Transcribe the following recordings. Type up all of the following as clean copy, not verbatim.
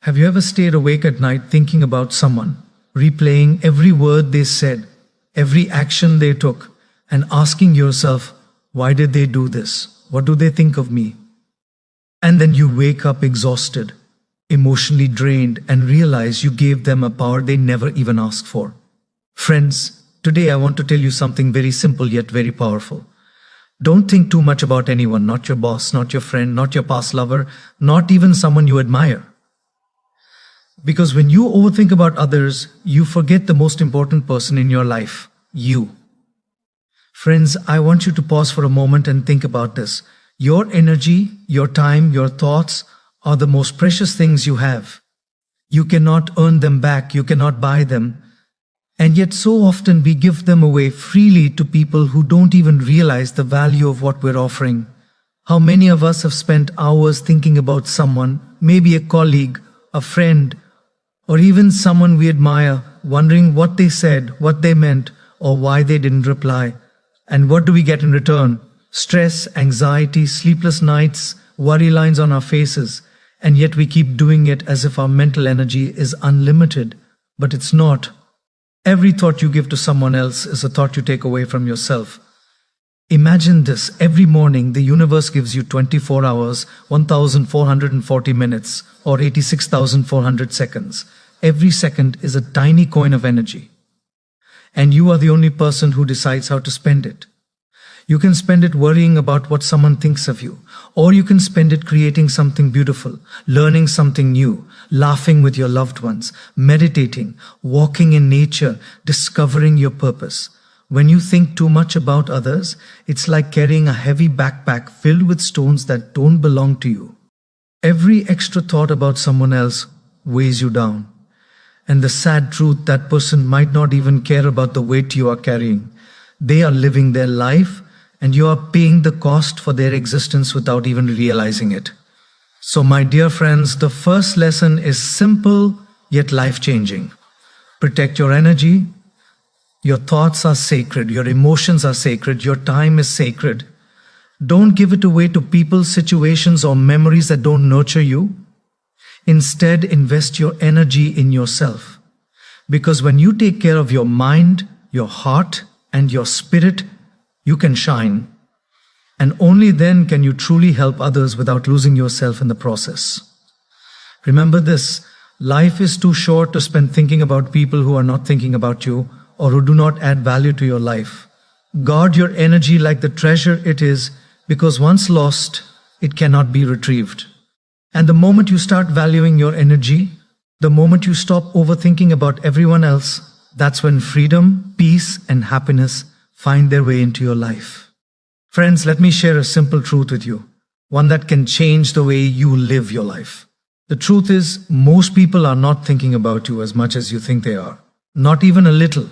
Have you ever stayed awake at night thinking about someone, replaying every word they said, every action they took, and asking yourself, why did they do this? What do they think of me? And then you wake up exhausted, emotionally drained, and realize you gave them a power they never even asked for. Friends, today I want to tell you something very simple yet very powerful. Don't think too much about anyone, not your boss, not your friend, not your past lover, not even someone you admire. Because when you overthink about others, you forget the most important person in your life, you. Friends, I want you to pause for a moment and think about this. Your energy, your time, your thoughts are the most precious things you have. You cannot earn them back, you cannot buy them. And yet so often we give them away freely to people who don't even realize the value of what we're offering. How many of us have spent hours thinking about someone, maybe a colleague, a friend, or even someone we admire, wondering what they said, what they meant, or why they didn't reply. And what do we get in return? Stress, anxiety, sleepless nights, worry lines on our faces. And yet we keep doing it as if our mental energy is unlimited. But it's not. Every thought you give to someone else is a thought you take away from yourself. Imagine this. Every morning, the universe gives you 24 hours, 1,440 minutes, or 86,400 seconds. Every second is a tiny coin of energy. And you are the only person who decides how to spend it. You can spend it worrying about what someone thinks of you, or you can spend it creating something beautiful, learning something new, laughing with your loved ones, meditating, walking in nature, discovering your purpose. When you think too much about others, it's like carrying a heavy backpack filled with stones that don't belong to you. Every extra thought about someone else weighs you down. And the sad truth, that person might not even care about the weight you are carrying. They are living their life, and you are paying the cost for their existence without even realizing it. So my dear friends, the first lesson is simple yet life-changing. Protect your energy. Your thoughts are sacred. Your emotions are sacred. Your time is sacred. Don't give it away to people, situations, or memories that don't nurture you. Instead, invest your energy in yourself. Because when you take care of your mind, your heart, and your spirit, you can shine. And only then can you truly help others without losing yourself in the process. Remember this, life is too short to spend thinking about people who are not thinking about you or who do not add value to your life. Guard your energy like the treasure it is, because once lost, it cannot be retrieved. And the moment you start valuing your energy, the moment you stop overthinking about everyone else, that's when freedom, peace, and happiness find their way into your life. Friends, let me share a simple truth with you, one that can change the way you live your life. The truth is, most people are not thinking about you as much as you think they are. Not even a little.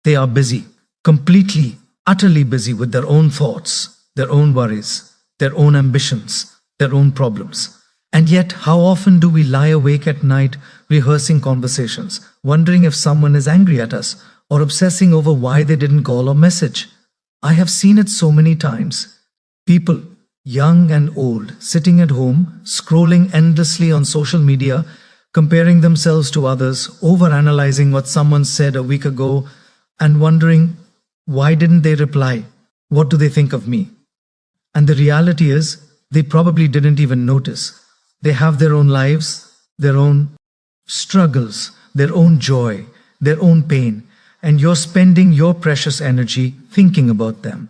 They are busy, completely, utterly busy with their own thoughts, their own worries, their own ambitions, their own problems. And yet, how often do we lie awake at night rehearsing conversations, wondering if someone is angry at us, or obsessing over why they didn't call or message? I have seen it so many times. People, young and old, sitting at home, scrolling endlessly on social media, comparing themselves to others, overanalyzing what someone said a week ago, and wondering, why didn't they reply? What do they think of me? And the reality is, they probably didn't even notice. They have their own lives, their own struggles, their own joy, their own pain, and you're spending your precious energy thinking about them.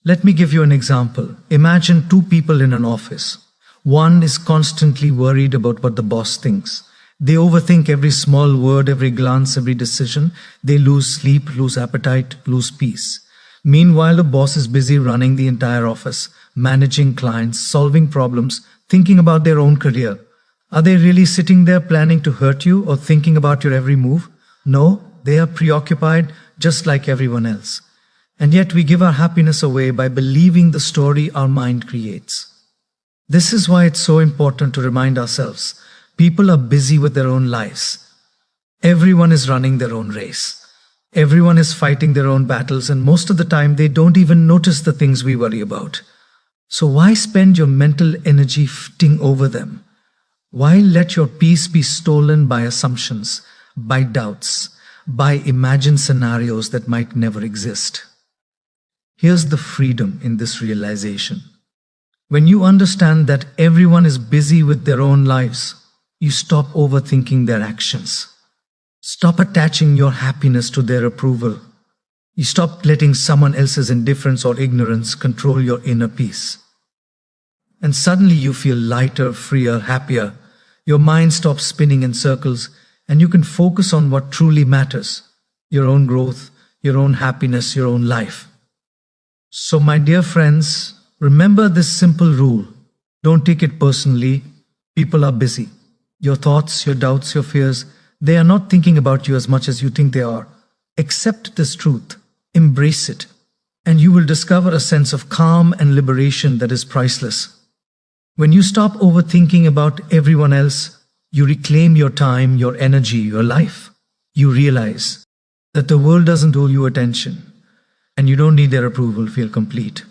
Let me give you an example. Imagine two people in an office. One is constantly worried about what the boss thinks. They overthink every small word, every glance, every decision. They lose sleep, lose appetite, lose peace. Meanwhile, the boss is busy running the entire office, managing clients, solving problems, thinking about their own career. Are they really sitting there planning to hurt you or thinking about your every move? No, they are preoccupied just like everyone else. And yet we give our happiness away by believing the story our mind creates. This is why it's so important to remind ourselves, people are busy with their own lives. Everyone is running their own race. Everyone is fighting their own battles, and most of the time they don't even notice the things we worry about. So why spend your mental energy fretting over them? Why let your peace be stolen by assumptions, by doubts, by imagined scenarios that might never exist? Here's the freedom in this realization. When you understand that everyone is busy with their own lives, you stop overthinking their actions. Stop attaching your happiness to their approval. You stop letting someone else's indifference or ignorance control your inner peace. And suddenly you feel lighter, freer, happier. Your mind stops spinning in circles and you can focus on what truly matters: your own growth, your own happiness, your own life. So, my dear friends, remember this simple rule. Don't take it personally. People are busy. Your thoughts, your doubts, your fears, they are not thinking about you as much as you think they are. Accept this truth. Embrace it. And you will discover a sense of calm and liberation that is priceless. When you stop overthinking about everyone else, you reclaim your time, your energy, your life. You realize that the world doesn't owe you attention, and you don't need their approval to feel complete.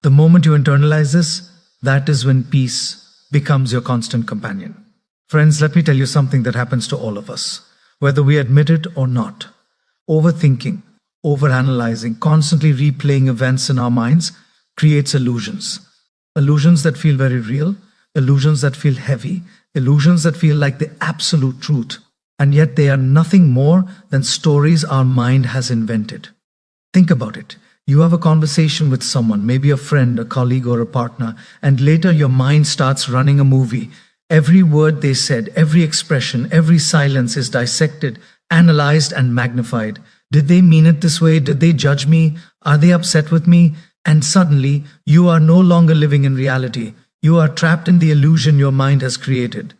The moment you internalize this, that is when peace becomes your constant companion. Friends, let me tell you something that happens to all of us, whether we admit it or not. Overthinking, overanalyzing, constantly replaying events in our minds creates illusions. Illusions that feel very real, illusions that feel heavy, illusions that feel like the absolute truth. And yet they are nothing more than stories our mind has invented. Think about it. You have a conversation with someone, maybe a friend, a colleague, or a partner, and later your mind starts running a movie. Every word they said, every expression, every silence is dissected, analyzed, and magnified. Did they mean it this way? Did they judge me? Are they upset with me? And suddenly, you are no longer living in reality. You are trapped in the illusion your mind has created.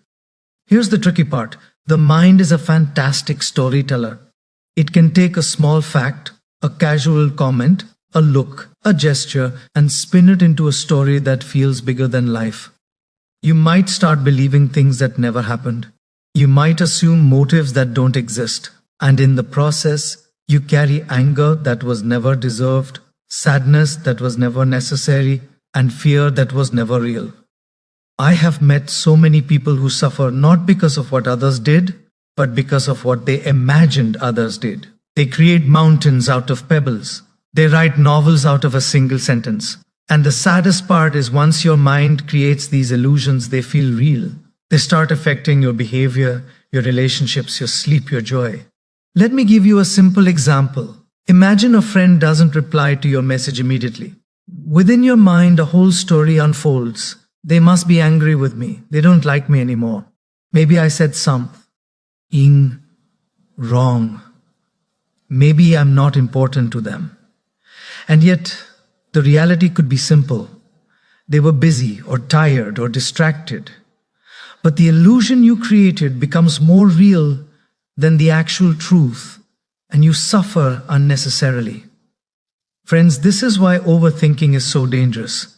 Here's the tricky part. The mind is a fantastic storyteller. It can take a small fact, a casual comment, a look, a gesture, and spin it into a story that feels bigger than life. You might start believing things that never happened. You might assume motives that don't exist. And in the process, you carry anger that was never deserved, sadness that was never necessary, and fear that was never real. I have met so many people who suffer not because of what others did, but because of what they imagined others did. They create mountains out of pebbles. They write novels out of a single sentence. And the saddest part is once your mind creates these illusions, they feel real. They start affecting your behavior, your relationships, your sleep, your joy. Let me give you a simple example. Imagine a friend doesn't reply to your message immediately. Within your mind, a whole story unfolds. They must be angry with me. They don't like me anymore. Maybe I said something wrong. Maybe I'm not important to them. And yet, the reality could be simple. They were busy or tired or distracted. But the illusion you created becomes more real than the actual truth, and you suffer unnecessarily. Friends, this is why overthinking is so dangerous.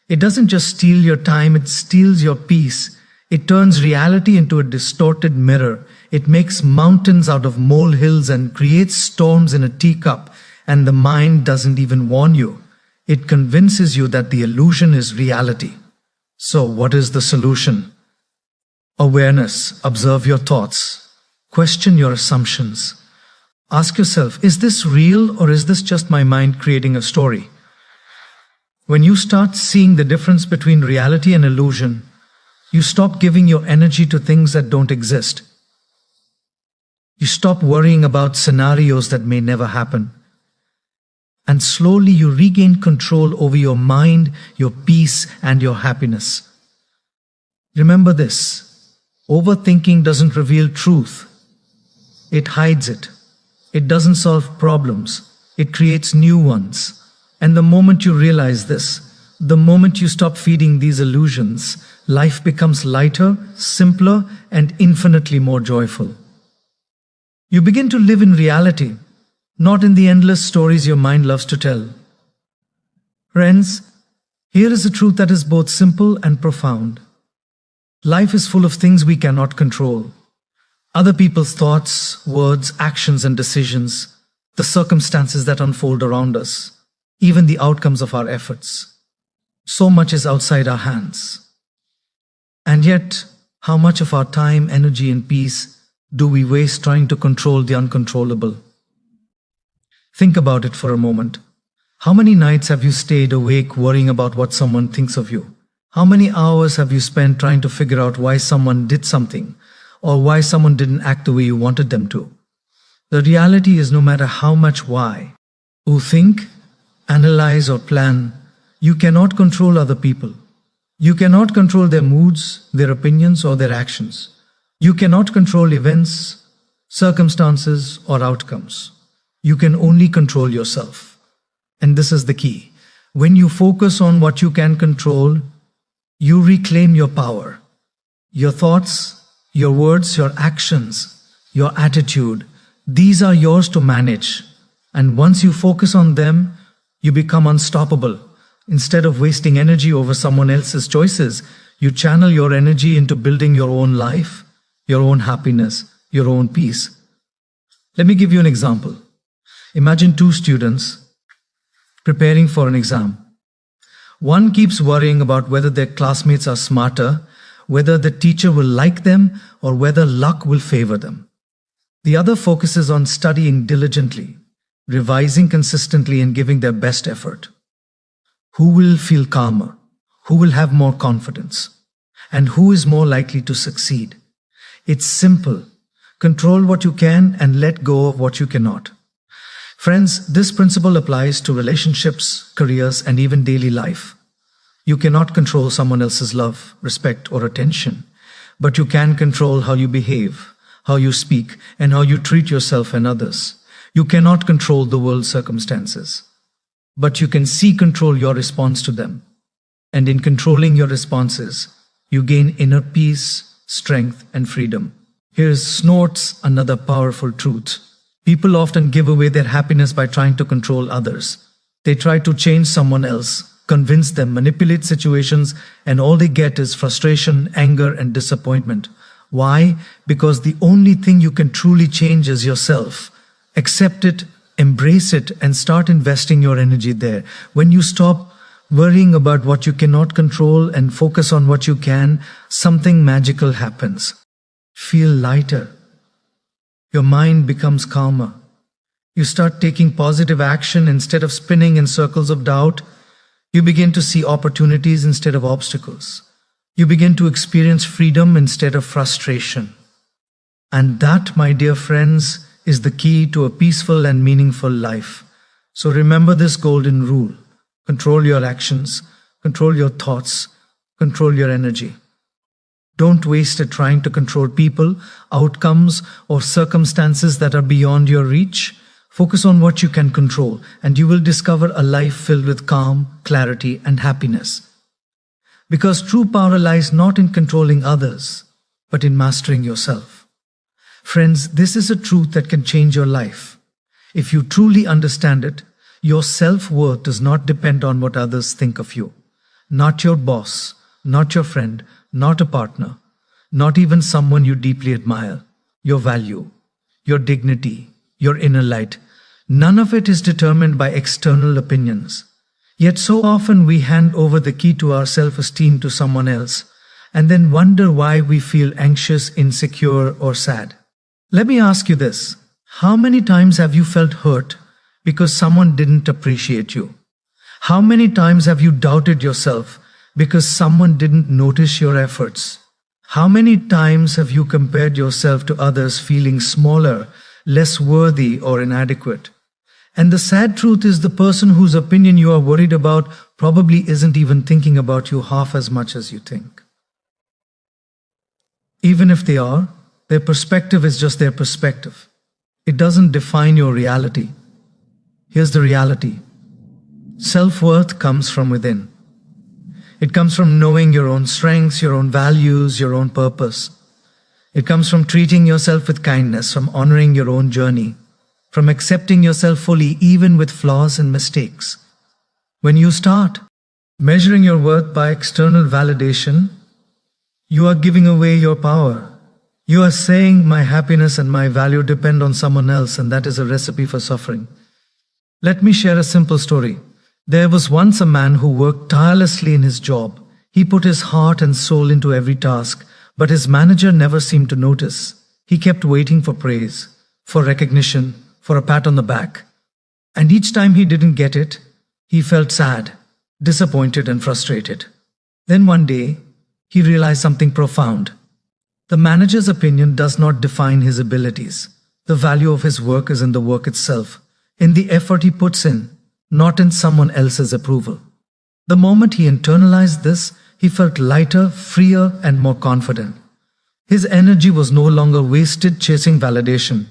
It doesn't just steal your time, it steals your peace. It turns reality into a distorted mirror. It makes mountains out of molehills and creates storms in a teacup, and the mind doesn't even warn you. It convinces you that the illusion is reality. So, what is the solution? Awareness. Observe your thoughts. Question your assumptions. Ask yourself, is this real or is this just my mind creating a story? When you start seeing the difference between reality and illusion, you stop giving your energy to things that don't exist. You stop worrying about scenarios that may never happen. And slowly you regain control over your mind, your peace, and your happiness. Remember this: overthinking doesn't reveal truth. It hides it. It doesn't solve problems. It creates new ones. And the moment you realize this, the moment you stop feeding these illusions, life becomes lighter, simpler, and infinitely more joyful. You begin to live in reality, not in the endless stories your mind loves to tell. Friends, here is a truth that is both simple and profound. Life is full of things we cannot control. Other people's thoughts, words, actions, and decisions, the circumstances that unfold around us, even the outcomes of our efforts. So much is outside our hands. And yet, How much of our time, energy, and peace do we waste trying to control the uncontrollable? Think about it for a moment. How many nights have you stayed awake worrying about what someone thinks of you? How many hours have you spent trying to figure out why someone did something or why someone didn't act the way you wanted them to? The reality is, no matter how much why you think, analyze, or plan, you cannot control other people. You cannot control their moods, their opinions, or their actions. You cannot control events, circumstances, or outcomes. You can only control yourself. And this is the key. When you focus on what you can control, you reclaim your power. Your thoughts, your words, your actions, your attitude, these are yours to manage. And once you focus on them, you become unstoppable. Instead of wasting energy over someone else's choices, you channel your energy into building your own life, your own happiness, your own peace. Let me give you an example. Imagine two students preparing for an exam. One keeps worrying about whether their classmates are smarter, whether the teacher will like them, or whether luck will favor them. The other focuses on studying diligently, revising consistently, and giving their best effort. Who will feel calmer? Who will have more confidence? And who is more likely to succeed? It's simple. Control what you can and let go of what you cannot. Friends, this principle applies to relationships, careers, and even daily life. You cannot control someone else's love, respect, or attention, but you can control how you behave, how you speak, and how you treat yourself and others. You cannot control the world's circumstances, but you can control your response to them. And in controlling your responses, you gain inner peace, strength, and freedom. Here's Snort's another powerful truth. People often give away their happiness by trying to control others. They try to change someone else, convince them, manipulate situations, and all they get is frustration, anger, and disappointment. Why? Because the only thing you can truly change is yourself. Accept it, embrace it, and start investing your energy there. When you stop worrying about what you cannot control and focus on what you can, something magical happens. Feel lighter. Your mind becomes calmer. You start taking positive action instead of spinning in circles of doubt. You begin to see opportunities instead of obstacles. You begin to experience freedom instead of frustration. And that, my dear friends, is the key to a peaceful and meaningful life. So remember this golden rule. Control your actions, control your thoughts, control your energy. Don't waste it trying to control people, outcomes, or circumstances that are beyond your reach. Focus on what you can control, and you will discover a life filled with calm, clarity, and happiness. Because true power lies not in controlling others, but in mastering yourself. Friends, this is a truth that can change your life. If you truly understand it, your self-worth does not depend on what others think of you. Not your boss, not your friend, not a partner, not even someone you deeply admire. Your value, your dignity, your inner light, none of it is determined by external opinions. Yet so often we hand over the key to our self-esteem to someone else and then wonder why we feel anxious, insecure, or sad. Let me ask you this. How many times have you felt hurt because someone didn't appreciate you? How many times have you doubted yourself because someone didn't notice your efforts? How many times have you compared yourself to others feeling smaller, less worthy, or inadequate? And the sad truth is the person whose opinion you are worried about probably isn't even thinking about you half as much as you think. Even if they are, their perspective is just their perspective. It doesn't define your reality. Here's the reality. Self-worth comes from within. It comes from knowing your own strengths, your own values, your own purpose. It comes from treating yourself with kindness, from honoring your own journey, from accepting yourself fully even with flaws and mistakes. When you start measuring your worth by external validation, you are giving away your power. You are saying my happiness and my value depend on someone else, and that is a recipe for suffering. Let me share a simple story. There was once a man who worked tirelessly in his job. He put his heart and soul into every task, But his manager never seemed to notice. He kept waiting for praise, for recognition, for a pat on the back. And each time he didn't get it, he felt sad, disappointed, and frustrated. Then one day, he realized something profound. The manager's opinion does not define his abilities. The value of his work is in the work itself, in the effort he puts in, not in someone else's approval. The moment he internalized this, he felt lighter, freer, and more confident. His energy was no longer wasted chasing validation.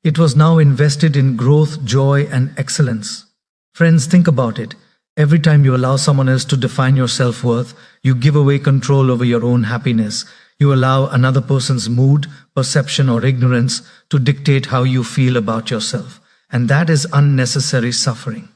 It was now invested in growth, joy, and excellence. Friends, think about it. Every time you allow someone else to define your self-worth, you give away control over your own happiness. You allow another person's mood, perception, or ignorance to dictate how you feel about yourself. And that is unnecessary suffering.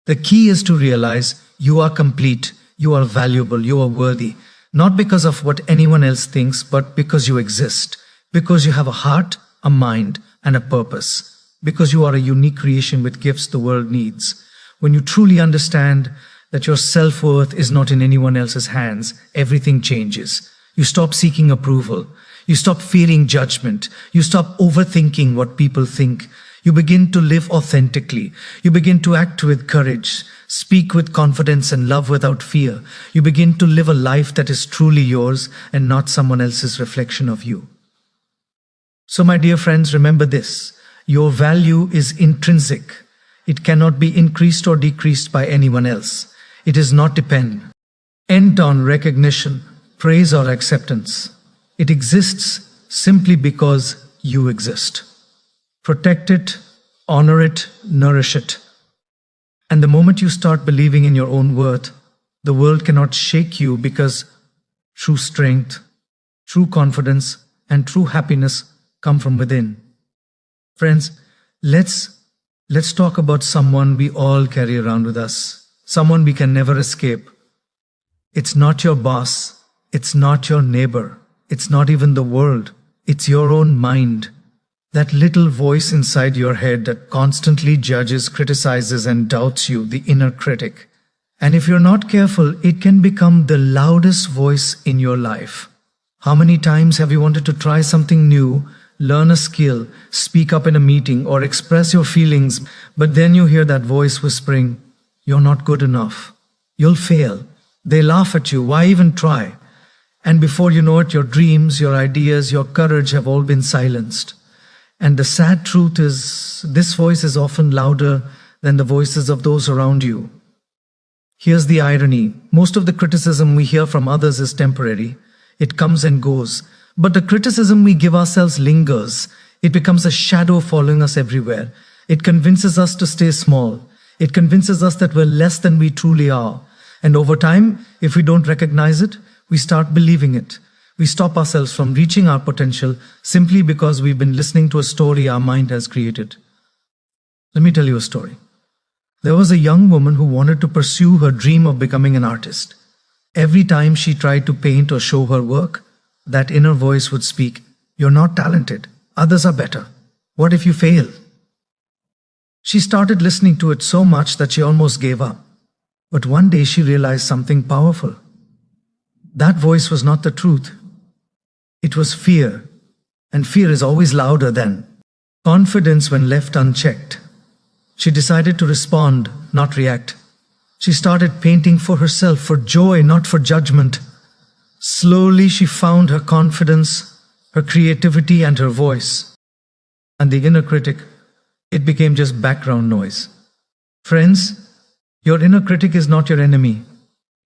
The key is to realize you are complete, you are valuable, you are worthy, not because of what anyone else thinks, but because you exist, because you have a heart, a mind, and a purpose, because you are a unique creation with gifts the world needs. When you truly understand that your self-worth is not in anyone else's hands, everything changes. You stop seeking approval. You stop fearing judgment. You stop overthinking what people think. You begin to live authentically. You begin to act with courage, speak with confidence, and love without fear. You begin to live a life that is truly yours and not someone else's reflection of you. So, my dear friends, remember this. Your value is intrinsic. It cannot be increased or decreased by anyone else. It is not dependent on recognition, praise, or acceptance. It exists simply because you exist. Protect it, honor it, nourish it. And the moment you start believing in your own worth, the world cannot shake you, because true strength, true confidence, and true happiness come from within. Friends, let's talk about someone we all carry around with us, someone we can never escape. It's not your boss. It's not your neighbor. It's not even the world. It's your own mind. That little voice inside your head that constantly judges, criticizes, and doubts you, the inner critic. And if you're not careful, it can become the loudest voice in your life. How many times have you wanted to try something new, learn a skill, speak up in a meeting, or express your feelings, but then you hear that voice whispering, "You're not good enough. You'll fail. They laugh at you. Why even try?" And before you know it, your dreams, your ideas, your courage have all been silenced. And the sad truth is, this voice is often louder than the voices of those around you. Here's the irony. Most of the criticism we hear from others is temporary. It comes and goes. But the criticism we give ourselves lingers. It becomes a shadow following us everywhere. It convinces us to stay small. It convinces us that we're less than we truly are. And over time, if we don't recognize it, we start believing it. We stop ourselves from reaching our potential simply because we've been listening to a story our mind has created. Let me tell you a story. There was a young woman who wanted to pursue her dream of becoming an artist. Every time she tried to paint or show her work, that inner voice would speak, "You're not talented. Others are better. What if you fail?" She started listening to it so much that she almost gave up. But one day she realized something powerful. That voice was not the truth. It was fear. And fear is always louder than confidence when left unchecked. She decided to respond, not react. She started painting for herself, for joy, not for judgment. Slowly she found her confidence, her creativity, and her voice. And the inner critic, it became just background noise. Friends, your inner critic is not your enemy.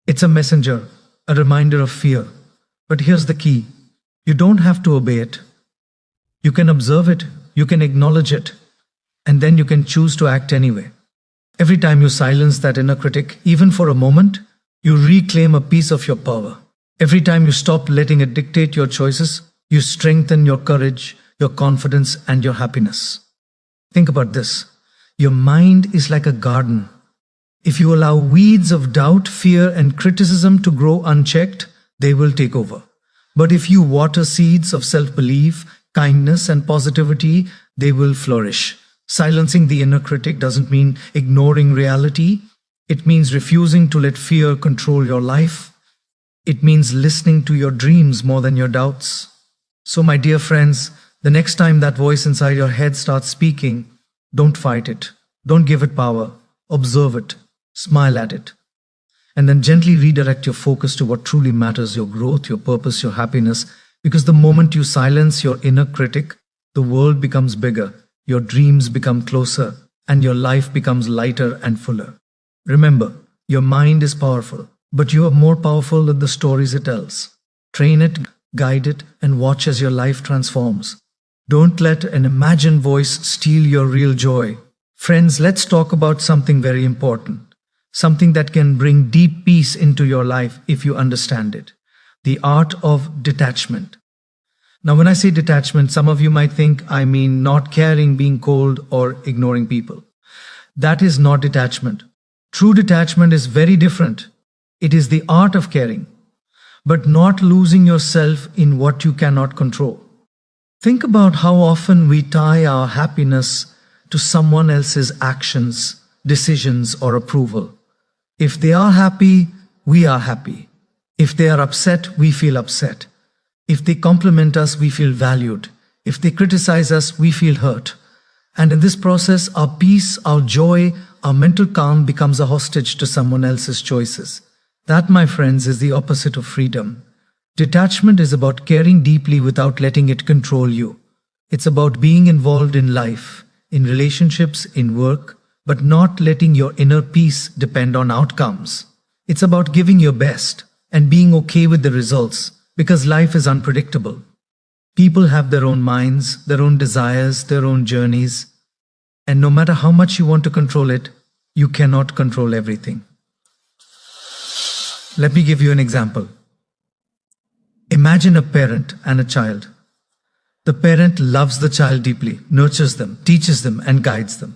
It's a messenger, a reminder of fear. But here's the key. You don't have to obey it. You can observe it, you can acknowledge it, and then you can choose to act anyway. Every time you silence that inner critic, even for a moment, you reclaim a piece of your power. Every time you stop letting it dictate your choices, you strengthen your courage, your confidence, and your happiness. Think about this. Your mind is like a garden. If you allow weeds of doubt, fear, and criticism to grow unchecked, they will take over. But if you water seeds of self-belief, kindness, and positivity, they will flourish. Silencing the inner critic doesn't mean ignoring reality. It means refusing to let fear control your life. It means listening to your dreams more than your doubts. So, my dear friends, the next time that voice inside your head starts speaking, don't fight it. Don't give it power. Observe it. Smile at it. And then gently redirect your focus to what truly matters, your growth, your purpose, your happiness. Because the moment you silence your inner critic, the world becomes bigger, your dreams become closer, and your life becomes lighter and fuller. Remember, your mind is powerful, but you are more powerful than the stories it tells. Train it, guide it, and watch as your life transforms. Don't let an imagined voice steal your real joy. Friends, let's talk about something very important. Something that can bring deep peace into your life if you understand it. The art of detachment. Now, when I say detachment, some of you might think I mean not caring, being cold, or ignoring people. That is not detachment. True detachment is very different. It is the art of caring, but not losing yourself in what you cannot control. Think about how often we tie our happiness to someone else's actions, decisions, or approval. If they are happy, we are happy. If they are upset, we feel upset. If they compliment us, we feel valued. If they criticize us, we feel hurt. And in this process, our peace, our joy, our mental calm becomes a hostage to someone else's choices. That, my friends, is the opposite of freedom. Detachment is about caring deeply without letting it control you. It's about being involved in life, in relationships, in work, but not letting your inner peace depend on outcomes. It's about giving your best and being okay with the results, because life is unpredictable. People have their own minds, their own desires, their own journeys, and no matter how much you want to control it, you cannot control everything. Let me give you an example. Imagine a parent and a child. The parent loves the child deeply, nurtures them, teaches them, and guides them.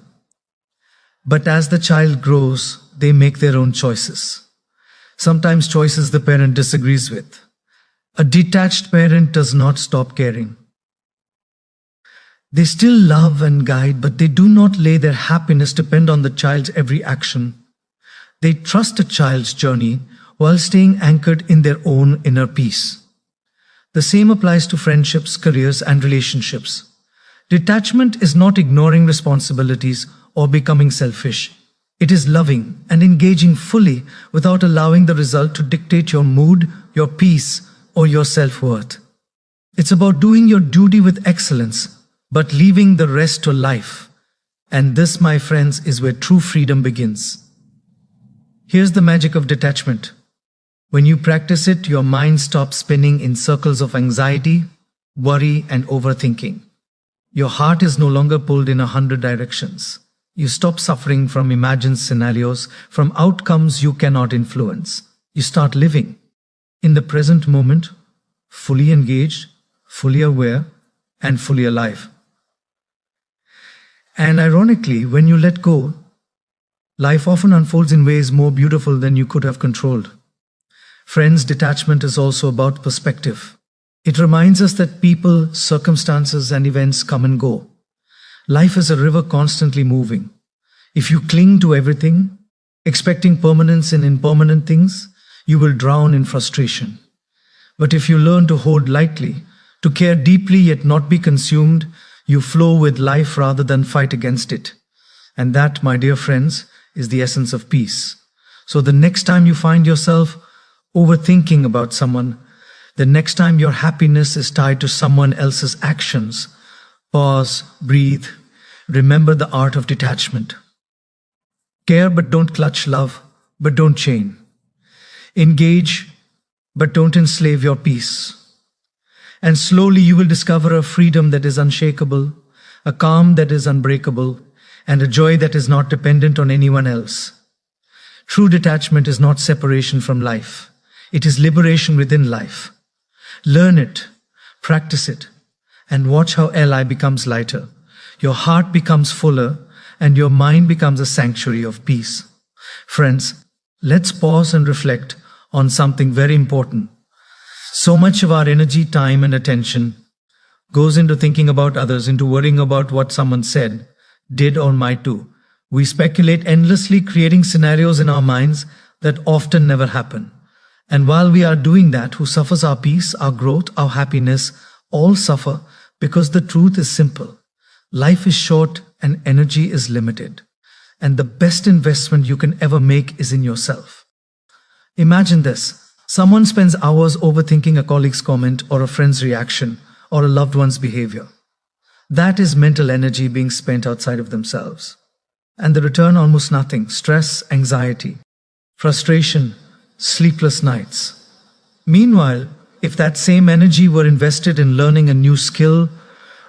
But as the child grows, they make their own choices. Sometimes choices the parent disagrees with. A detached parent does not stop caring. They still love and guide, but they do not lay their happiness depend on the child's every action. They trust a child's journey while staying anchored in their own inner peace. The same applies to friendships, careers, and relationships. Detachment is not ignoring responsibilities or becoming selfish. It is loving and engaging fully without allowing the result to dictate your mood, your peace, or your self-worth. It's about doing your duty with excellence, but leaving the rest to life. And this, my friends, is where true freedom begins. Here's the magic of detachment. When you practice it, your mind stops spinning in circles of anxiety, worry, and overthinking. Your heart is no longer pulled in 100 directions. You stop suffering from imagined scenarios, from outcomes you cannot influence. You start living in the present moment, fully engaged, fully aware, and fully alive. And ironically, when you let go, life often unfolds in ways more beautiful than you could have controlled. Friends, detachment is also about perspective. It reminds us that people, circumstances, and events come and go. Life is a river constantly moving. If you cling to everything, expecting permanence in impermanent things, you will drown in frustration. But if you learn to hold lightly, to care deeply yet not be consumed, you flow with life rather than fight against it. And that, my dear friends, is the essence of peace. So the next time you find yourself overthinking about someone, the next time your happiness is tied to someone else's actions, pause, breathe, remember the art of detachment. Care but don't clutch, love but don't chain. Engage but don't enslave your peace. And slowly you will discover a freedom that is unshakable, a calm that is unbreakable, and a joy that is not dependent on anyone else. True detachment is not separation from life. It is liberation within life. Learn it, practice it, and watch how Li becomes lighter. Your heart becomes fuller, and your mind becomes a sanctuary of peace. Friends, let's pause and reflect on something very important. So much of our energy, time, and attention goes into thinking about others, into worrying about what someone said, did, or might do. We speculate endlessly, creating scenarios in our minds that often never happen. And while we are doing that, who suffers our peace, our growth, our happiness, all suffer because the truth is simple. Life is short and energy is limited. And the best investment you can ever make is in yourself. Imagine this. Someone spends hours overthinking a colleague's comment or a friend's reaction or a loved one's behavior. That is mental energy being spent outside of themselves. And the return almost nothing: stress, anxiety, frustration, sleepless nights. Meanwhile, if that same energy were invested in learning a new skill,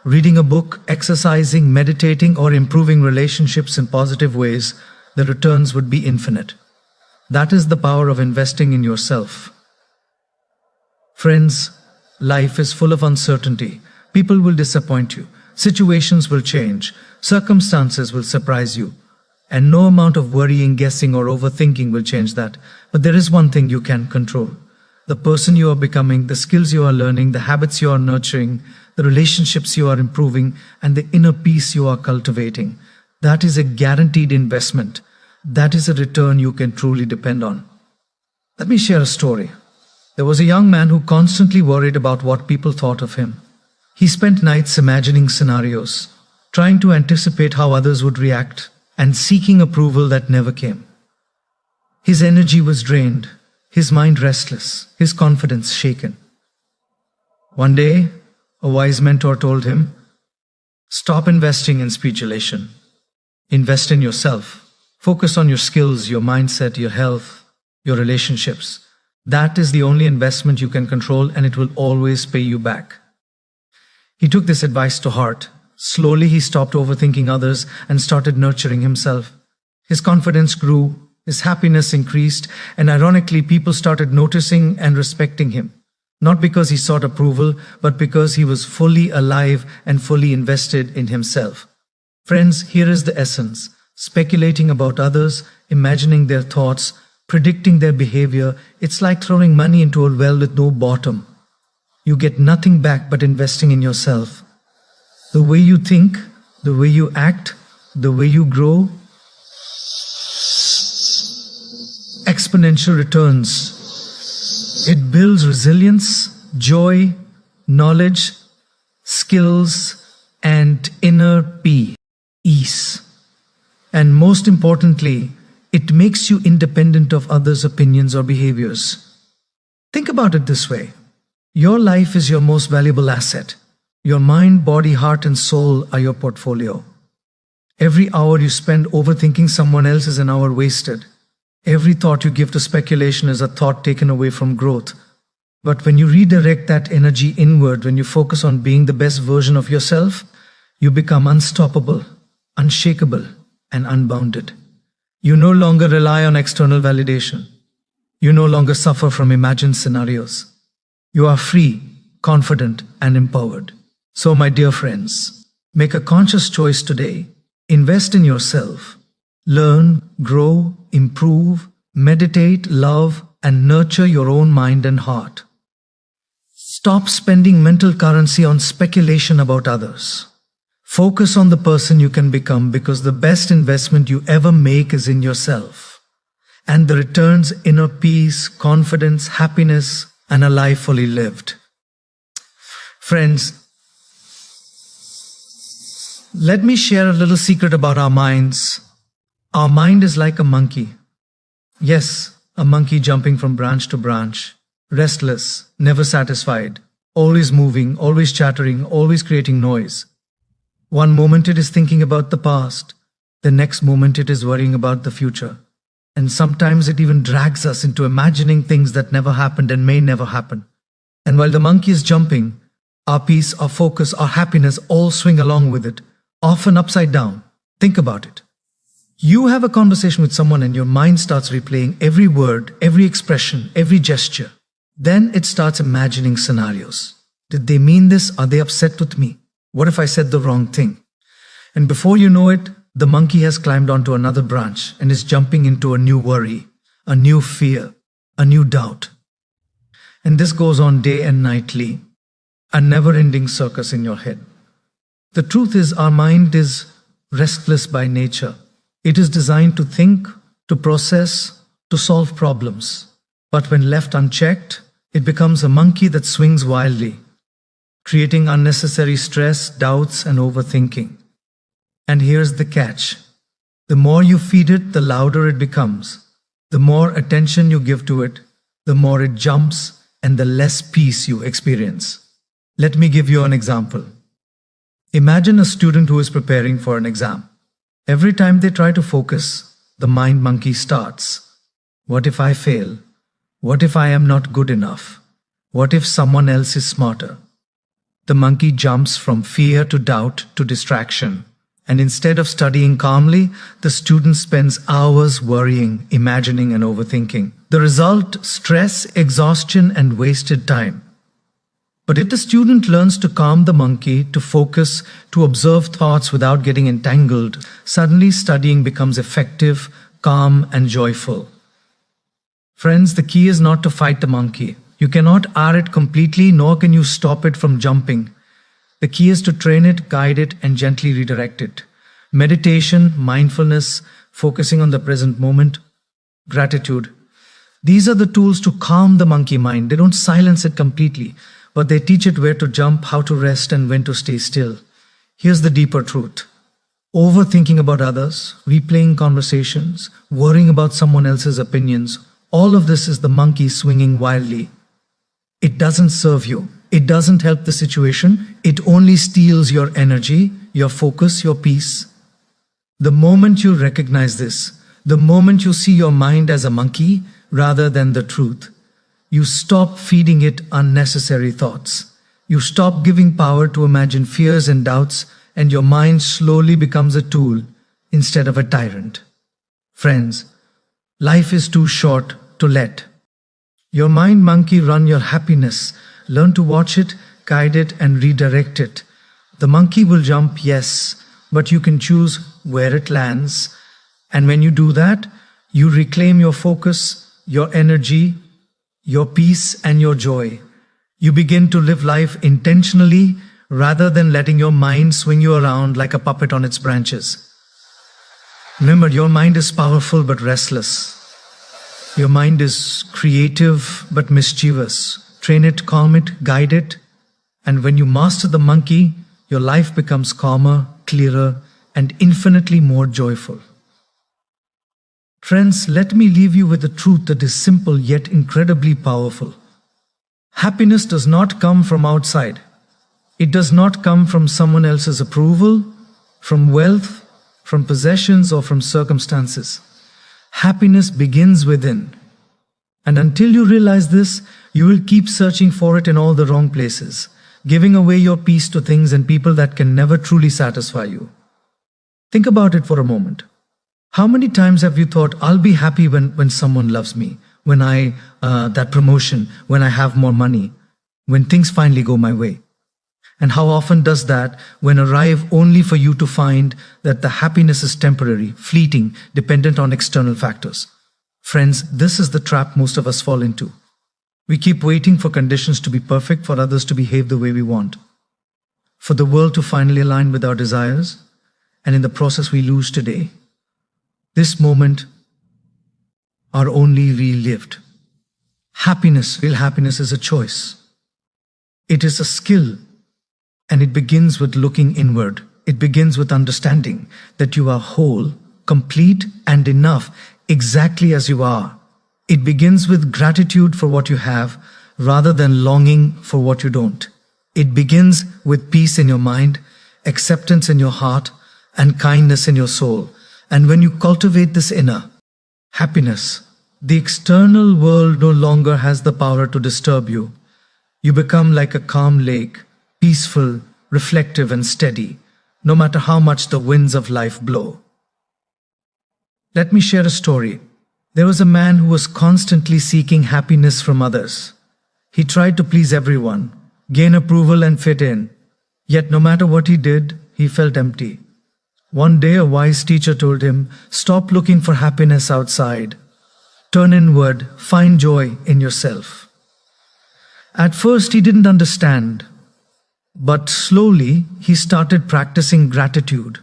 reading a book, exercising, meditating, or improving relationships in positive ways, the returns would be infinite. That is the power of investing in yourself. Friends, life is full of uncertainty. People will disappoint you. Situations will change. Circumstances will surprise you. And no amount of worrying, guessing, or overthinking will change that. But there is one thing you can control: the person you are becoming, the skills you are learning, the habits you are nurturing, the relationships you are improving, and the inner peace you are cultivating. That is a guaranteed investment. That is a return you can truly depend on. Let me share a story. There was a young man who constantly worried about what people thought of him. He spent nights imagining scenarios, trying to anticipate how others would react, and seeking approval that never came. His energy was drained, his mind restless, his confidence shaken. One day, a wise mentor told him, "Stop investing in speculation. Invest in yourself. Focus on your skills, your mindset, your health, your relationships. That is the only investment you can control, and it will always pay you back." He took this advice to heart. Slowly, he stopped overthinking others and started nurturing himself. His confidence grew, his happiness increased, and ironically, people started noticing and respecting him. Not because he sought approval, but because he was fully alive and fully invested in himself. Friends, here is the essence. Speculating about others, imagining their thoughts, predicting their behavior, it's like throwing money into a well with no bottom. You get nothing back but investing in yourself. The way you think, the way you act, the way you grow, exponential returns. It builds resilience, joy, knowledge, skills, and inner peace. And most importantly, it makes you independent of others' opinions or behaviors. Think about it this way. Your life is your most valuable asset. Your mind, body, heart, and soul are your portfolio. Every hour you spend overthinking someone else is an hour wasted. Every thought you give to speculation is a thought taken away from growth. But when you redirect that energy inward, when you focus on being the best version of yourself, you become unstoppable, unshakable, and unbounded. You no longer rely on external validation. You no longer suffer from imagined scenarios. You are free, confident, and empowered. So, my dear friends, make a conscious choice today. Invest in yourself. Learn, grow, improve, meditate, love, and nurture your own mind and heart. Stop spending mental currency on speculation about others. Focus on the person you can become, because the best investment you ever make is in yourself. And the returns: inner peace, confidence, happiness, and a life fully lived. Friends, let me share a little secret about our minds. Our mind is like a monkey. Yes, a monkey jumping from branch to branch, restless, never satisfied, always moving, always chattering, always creating noise. One moment it is thinking about the past, the next moment it is worrying about the future. And sometimes it even drags us into imagining things that never happened and may never happen. And while the monkey is jumping, our peace, our focus, our happiness all swing along with it, often upside down. Think about it. You have a conversation with someone and your mind starts replaying every word, every expression, every gesture. Then it starts imagining scenarios. Did they mean this? Are they upset with me? What if I said the wrong thing? And before you know it, the monkey has climbed onto another branch and is jumping into a new worry, a new fear, a new doubt. And this goes on day and nightly, a never-ending circus in your head. The truth is, our mind is restless by nature. It is designed to think, to process, to solve problems. But when left unchecked, it becomes a monkey that swings wildly, creating unnecessary stress, doubts, and overthinking. And here's the catch. The more you feed it, the louder it becomes. The more attention you give to it, the more it jumps and the less peace you experience. Let me give you an example. Imagine a student who is preparing for an exam. Every time they try to focus, the mind monkey starts. What if I fail? What if I am not good enough? What if someone else is smarter? The monkey jumps from fear to doubt to distraction. And instead of studying calmly, the student spends hours worrying, imagining, and overthinking. The result: stress, exhaustion, and wasted time. But if the student learns to calm the monkey, to focus, to observe thoughts without getting entangled, suddenly studying becomes effective, calm, and joyful. Friends, the key is not to fight the monkey. You cannot R it completely, nor can you stop it from jumping. The key is to train it, guide it, and gently redirect it. Meditation, mindfulness, focusing on the present moment, gratitude. These are the tools to calm the monkey mind. They don't silence it completely, but they teach it where to jump, how to rest, and when to stay still. Here's the deeper truth. Overthinking about others, replaying conversations, worrying about someone else's opinions, all of this is the monkey swinging wildly. It doesn't serve you. It doesn't help the situation. It only steals your energy, your focus, your peace. The moment you recognize this, the moment you see your mind as a monkey rather than the truth, you stop feeding it unnecessary thoughts. You stop giving power to imagine fears and doubts, and your mind slowly becomes a tool instead of a tyrant. Friends, life is too short to let your mind monkey run your happiness. Learn to watch it, guide it, and redirect it. The monkey will jump, yes, but you can choose where it lands. And when you do that, you reclaim your focus, your energy, your peace, and your joy. You begin to live life intentionally rather than letting your mind swing you around like a puppet on its branches. Remember, your mind is powerful but restless. Your mind is creative but mischievous. Train it, calm it, guide it, and when you master the monkey, your life becomes calmer, clearer, and infinitely more joyful. Friends, let me leave you with a truth that is simple yet incredibly powerful. Happiness does not come from outside. It does not come from someone else's approval, from wealth, from possessions, or from circumstances. Happiness begins within. And until you realize this, you will keep searching for it in all the wrong places, giving away your peace to things and people that can never truly satisfy you. Think about it for a moment. How many times have you thought, I'll be happy when someone loves me, when that promotion, when I have more money, when things finally go my way? And how often does that when arrive only for you to find that the happiness is temporary, fleeting, dependent on external factors? Friends, this is the trap most of us fall into. We keep waiting for conditions to be perfect, for others to behave the way we want, for the world to finally align with our desires, and in the process we lose today. This moment are only relived. Happiness, real happiness, is a choice. It is a skill, and it begins with looking inward. It begins with understanding that you are whole, complete, and enough exactly as you are. It begins with gratitude for what you have rather than longing for what you don't. It begins with peace in your mind, acceptance in your heart, and kindness in your soul. And when you cultivate this inner happiness, the external world no longer has the power to disturb you. You become like a calm lake, peaceful, reflective, and steady, no matter how much the winds of life blow. Let me share a story. There was a man who was constantly seeking happiness from others. He tried to please everyone, gain approval, and fit in. Yet no matter what he did, he felt empty. One day, a wise teacher told him, "Stop looking for happiness outside. Turn inward, find joy in yourself." At first, he didn't understand, but slowly he started practicing gratitude,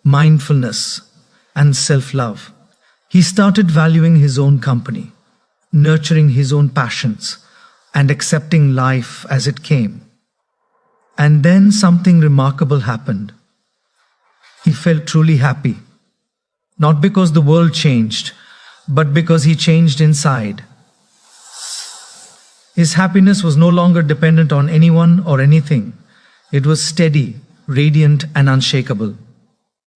mindfulness, and self-love. He started valuing his own company, nurturing his own passions, and accepting life as it came. And then something remarkable happened. He felt truly happy. Not because the world changed, but because he changed inside. His happiness was no longer dependent on anyone or anything. It was steady, radiant, and unshakable.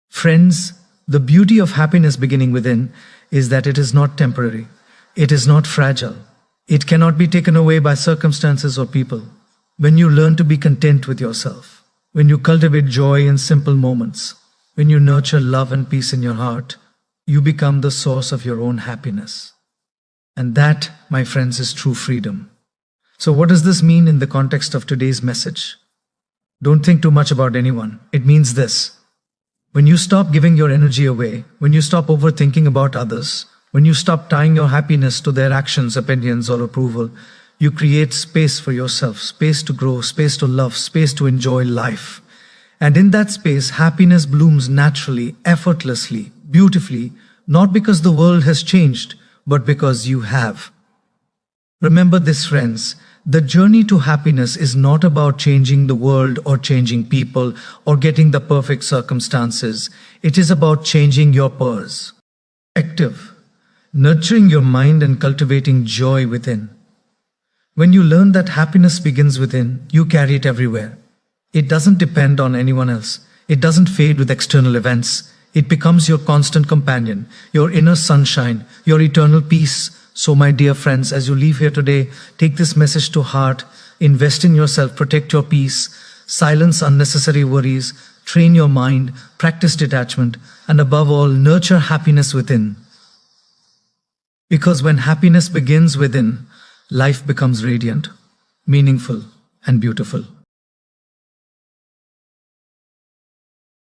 Friends, the beauty of happiness beginning within is that it is not temporary. It is not fragile. It cannot be taken away by circumstances or people. When you learn to be content with yourself, when you cultivate joy in simple moments, when you nurture love and peace in your heart, you become the source of your own happiness. And that, my friends, is true freedom. So what does this mean in the context of today's message? Don't think too much about anyone. It means this. When you stop giving your energy away, when you stop overthinking about others, when you stop tying your happiness to their actions, opinions, or approval, you create space for yourself, space to grow, space to love, space to enjoy life. And in that space, happiness blooms naturally, effortlessly, beautifully, not because the world has changed, but because you have. Remember this, friends. The journey to happiness is not about changing the world or changing people or getting the perfect circumstances. It is about changing your purse. Active, nurturing your mind and cultivating joy within. When you learn that happiness begins within, you carry it everywhere. It doesn't depend on anyone else. It doesn't fade with external events. It becomes your constant companion, your inner sunshine, your eternal peace. So, my dear friends, as you leave here today, take this message to heart, invest in yourself, protect your peace, silence unnecessary worries, train your mind, practice detachment, and above all, nurture happiness within. Because when happiness begins within, life becomes radiant, meaningful, and beautiful.